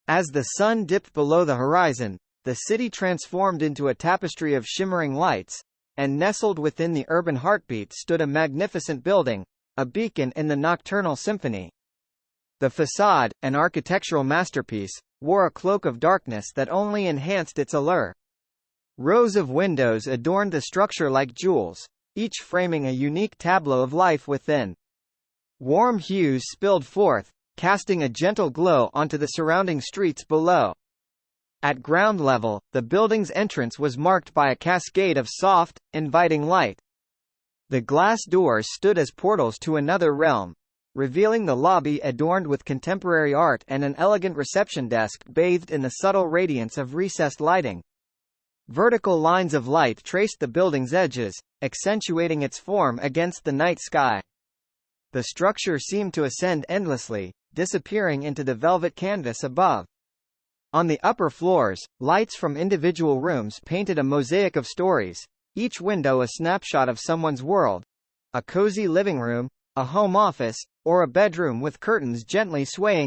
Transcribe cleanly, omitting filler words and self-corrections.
As the sun dipped below the horizon, the city transformed into a tapestry of shimmering lights, and nestled within the urban heartbeat stood a magnificent building, a beacon in the nocturnal symphony. The facade, an architectural masterpiece, wore a cloak of darkness that only enhanced its allure. Rows of windows adorned the structure like jewels, each framing a unique tableau of life within. Warm hues spilled forth, casting a gentle glow onto the surrounding streets below. At ground level, the building's entrance was marked by a cascade of soft, inviting light. The glass doors stood as portals to another realm, revealing the lobby adorned with contemporary art and an elegant reception desk bathed in the subtle radiance of recessed lighting. Vertical lines of light traced the building's edges, accentuating its form against the night sky. The structure seemed to ascend endlessly, disappearing into the velvet canvas above. On the upper floors, lights from individual rooms painted a mosaic of stories, each window a snapshot of someone's world. A cozy living room, a home office, or a bedroom with curtains gently swaying